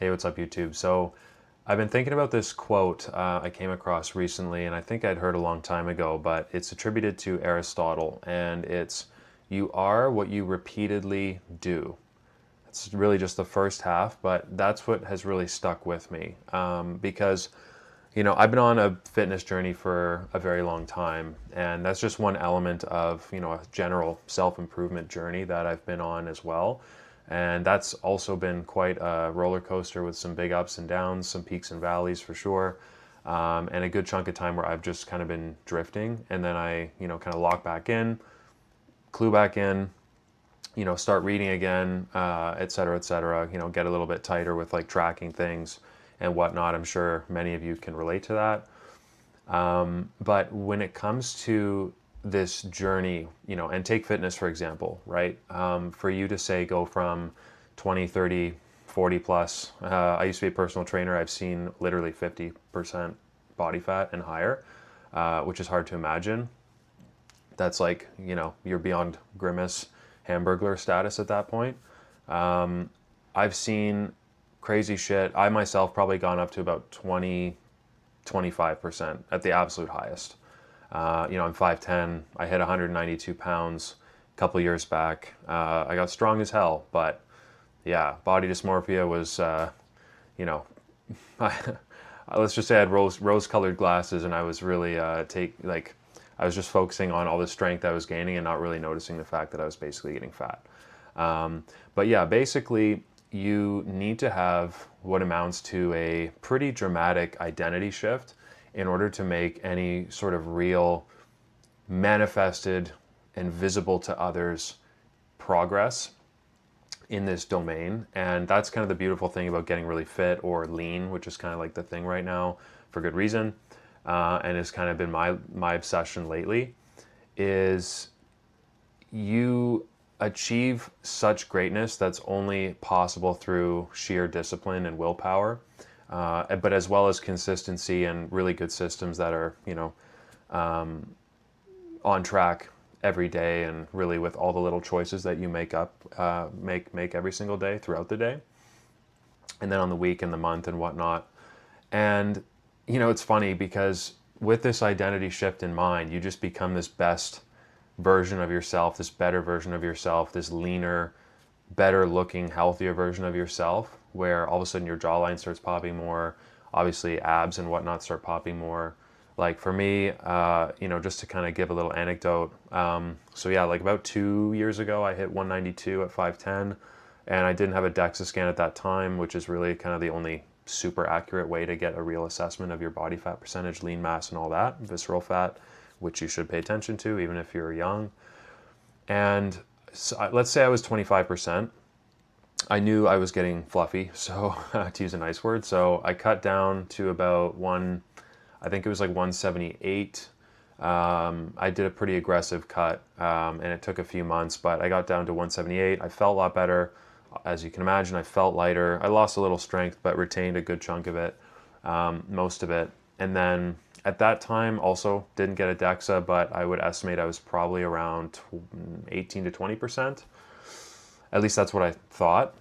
Hey, what's up, YouTube? So, I've been thinking about this quote I came across recently, and I think I'd heard a long time ago, but it's attributed to Aristotle, and it's, "You are what you repeatedly do." It's really just the first half, but that's what has really stuck with me because, I've been on a fitness journey for a very long time, and that's just one element of, a general self-improvement journey that I've been on as well. And that's also been quite a roller coaster with some big ups and downs, some peaks and valleys for sure, and a good chunk of time where I've just kind of been drifting, and then I, kind of lock back in, clue back in, start reading again, et cetera, get a little bit tighter with like tracking things and whatnot. I'm sure many of you can relate to that. But when it comes to this journey, and take fitness for example, right? For you to say go from 20, 30, 40 plus, I used to be a personal trainer. I've seen literally 50% body fat and higher, which is hard to imagine. That's like, you're beyond grimace hamburglar status at that point. I've seen crazy shit. I myself probably gone up to about 20, 25% at the absolute highest. I'm 5'10". I hit 192 pounds a couple years back. I got strong as hell, but yeah, body dysmorphia was, let's just say I had rose-colored glasses, and I was really I was just focusing on all the strength I was gaining and not really noticing the fact that I was basically getting fat. But yeah, basically, you need to have what amounts to a pretty dramatic identity shift in order to make any sort of real, manifested, and visible to others progress in this domain. And that's kind of the beautiful thing about getting really fit or lean, which is kind of like the thing right now for good reason, and has kind of been my obsession lately, is you achieve such greatness that's only possible through sheer discipline and willpower, but as well as consistency and really good systems that are, on track every day, and really with all the little choices that you make every single day throughout the day, and then on the week and the month and whatnot. And it's funny because with this identity shift in mind, you just become this best version of yourself, this better version of yourself, this leaner, better looking, healthier version of yourself, where all of a sudden your jawline starts popping more, obviously abs and whatnot start popping more. Like for me, just to kind of give a little anecdote. So yeah, like about 2 years ago, I hit 192 at 5'10", and I didn't have a DEXA scan at that time, which is really kind of the only super accurate way to get a real assessment of your body fat percentage, lean mass, and all that, visceral fat, which you should pay attention to even if you're young. And so, let's say I was 25%. I knew I was getting fluffy, so to use a nice word. So I cut down to about I think it was like 178. I did a pretty aggressive cut, and it took a few months, but I got down to 178. I felt a lot better. As you can imagine, I felt lighter. I lost a little strength, but retained a good chunk of it, most of it. And then at that time, also didn't get a DEXA, but I would estimate I was probably around 18 to 20%. At least that's what I thought.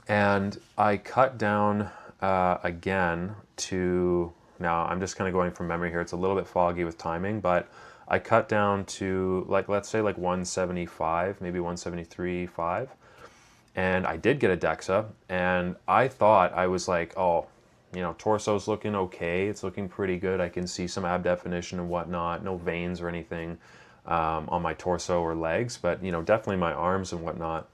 And I cut down again to, now I'm just kind of going from memory here. It's a little bit foggy with timing, but I cut down to let's say 175, maybe 173.5. And I did get a DEXA, and I thought, I was like, oh, torso's looking okay. It's looking pretty good. I can see some ab definition and whatnot. No veins or anything on my torso or legs, but definitely my arms and whatnot.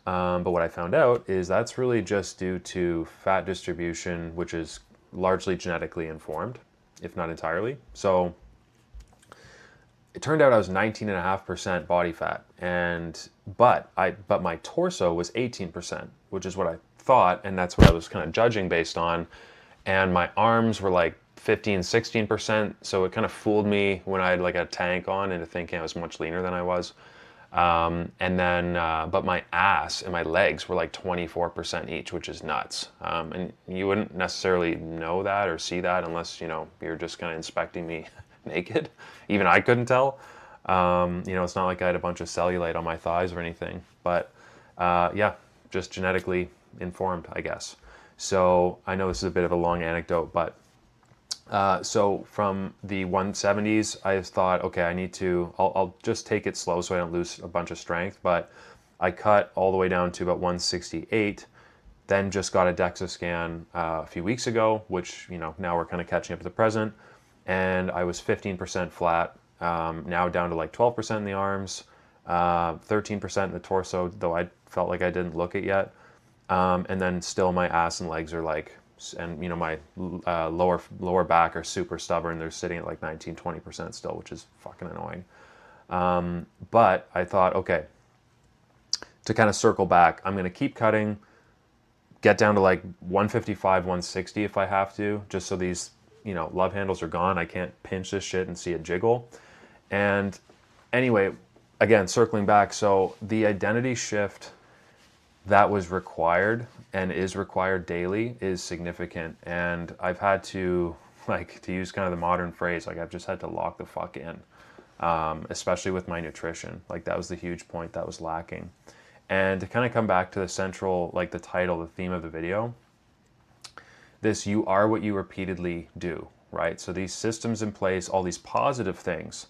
But what I found out is that's really just due to fat distribution, which is largely genetically informed, if not entirely. So it turned out I was 19.5% body fat, but my torso was 18%, which is what I thought, and that's what I was kind of judging based on. And my arms were like 15, 16%, so it kind of fooled me when I had like a tank on into thinking I was much leaner than I was. But my ass and my legs were like 24% each, which is nuts. And you wouldn't necessarily know that or see that unless, you're just kind of inspecting me naked. Even I couldn't tell. It's not like I had a bunch of cellulite on my thighs or anything, but yeah, just genetically informed, I guess. So I know this is a bit of a long anecdote, but so from the 170s, I thought, okay, I'll just take it slow so I don't lose a bunch of strength. But I cut all the way down to about 168, then just got a DEXA scan a few weeks ago, which, now we're kind of catching up to the present. And I was 15% flat, now down to like 12% in the arms, 13% in the torso, though I felt like I didn't look it yet. And then still my ass and legs are like, and my lower back are super stubborn. They're sitting at like 19-20% still, which is fucking annoying. But I thought, okay, to kind of circle back, I'm going to keep cutting, get down to like 155, 160 if I have to, just so these, love handles are gone. I can't pinch this shit and see it jiggle. And anyway, again, circling back, so the identity shift that was required and is required daily is significant. And I've had to, like, to use kind of the modern phrase, like I've just had to lock the fuck in, especially with my nutrition. Like that was the huge point that was lacking. And to kind of come back to the central, like the title, the theme of the video, this you are what you repeatedly do, right? So these systems in place, all these positive things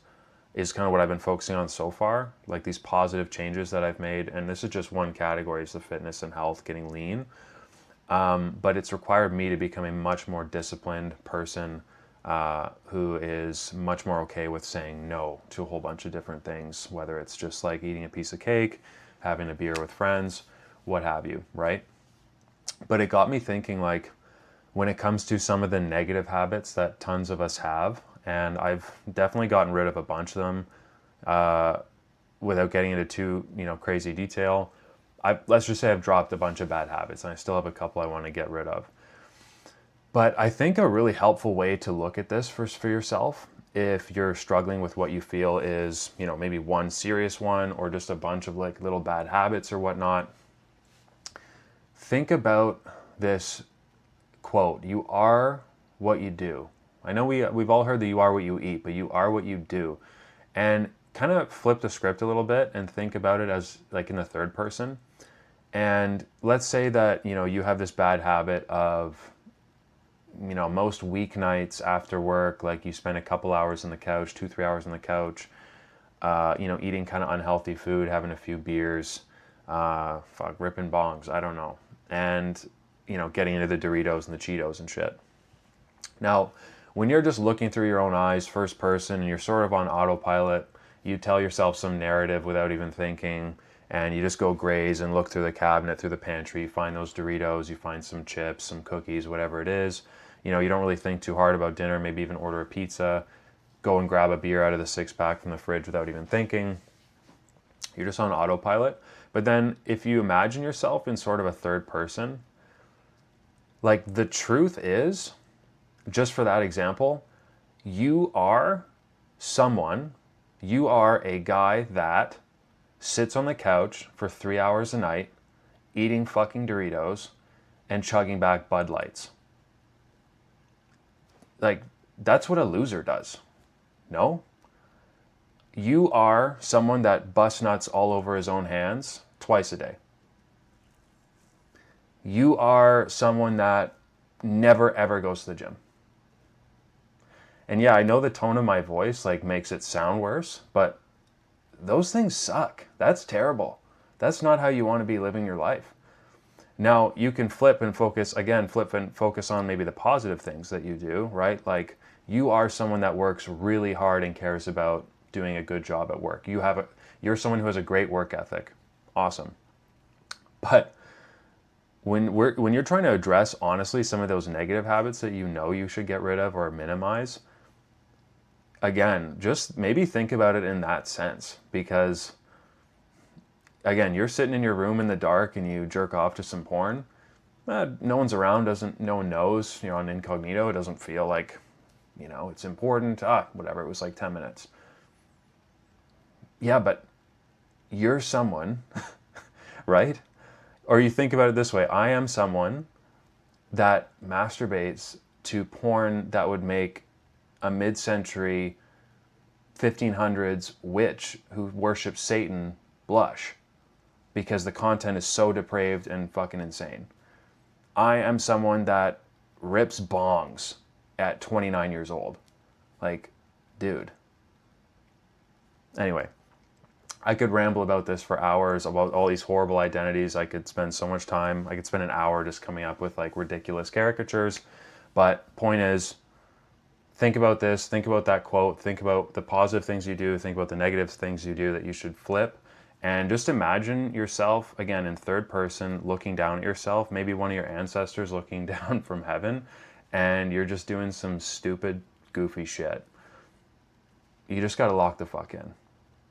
is kind of what I've been focusing on so far, like these positive changes that I've made. And this is just one category, is the fitness and health, getting lean. But it's required me to become a much more disciplined person who is much more okay with saying no to a whole bunch of different things, whether it's just like eating a piece of cake, having a beer with friends, what have you, right? But it got me thinking, like, when it comes to some of the negative habits that tons of us have, and I've definitely gotten rid of a bunch of them without getting into too crazy detail. Let's just say I've dropped a bunch of bad habits, and I still have a couple I want to get rid of. But I think a really helpful way to look at this for yourself, if you're struggling with what you feel is, maybe one serious one or just a bunch of like little bad habits or whatnot, think about this quote: "You are what you do." I know we've all heard that you are what you eat, but you are what you do. And kind of flip the script a little bit and think about it as like in the third person. And let's say that, you have this bad habit of, most weeknights after work, like you spend a couple hours on the couch, 2-3 hours on the couch, eating kind of unhealthy food, having a few beers, ripping bongs, I don't know. And, getting into the Doritos and the Cheetos and shit. Now, when you're just looking through your own eyes, first person, and you're sort of on autopilot, you tell yourself some narrative without even thinking, and you just go graze and look through the cabinet, through the pantry, you find those Doritos, you find some chips, some cookies, whatever it is. You don't really think too hard about dinner, maybe even order a pizza, go and grab a beer out of the 6-pack from the fridge without even thinking. You're just on autopilot. But then if you imagine yourself in sort of a third person, like the truth is, just for that example, you are a guy that sits on the couch for 3 hours a night, eating fucking Doritos and chugging back Bud Lights. Like, that's what a loser does. No? You are someone that busts nuts all over his own hands twice a day. You are someone that never ever goes to the gym. And yeah, I know the tone of my voice like makes it sound worse, but those things suck. That's terrible. That's not how you want to be living your life. Now, you can flip and focus on maybe the positive things that you do, right? Like, you are someone that works really hard and cares about doing a good job at work. You're someone who has a great work ethic. Awesome. But when you're trying to address honestly some of those negative habits that you should get rid of or minimize, again, just maybe think about it in that sense, because again, you're sitting in your room in the dark and you jerk off to some porn. No one's around, no one knows, you're on incognito. It doesn't feel like, it's important. Whatever, it was like 10 minutes. Yeah, but you're someone, right? Or you think about it this way: I am someone that masturbates to porn that would make a mid-century 1500s witch who worships Satan blush, because the content is so depraved and fucking insane. I am someone that rips bongs at 29 years old. Like, dude. Anyway, I could ramble about this for hours about all these horrible identities. I could spend so much time. I could spend an hour just coming up with like ridiculous caricatures. But point is, think about this, think about that quote, think about the positive things you do, think about the negative things you do that you should flip. And just imagine yourself, again, in third person, looking down at yourself, maybe one of your ancestors looking down from heaven, and you're just doing some stupid, goofy shit. You just gotta lock the fuck in.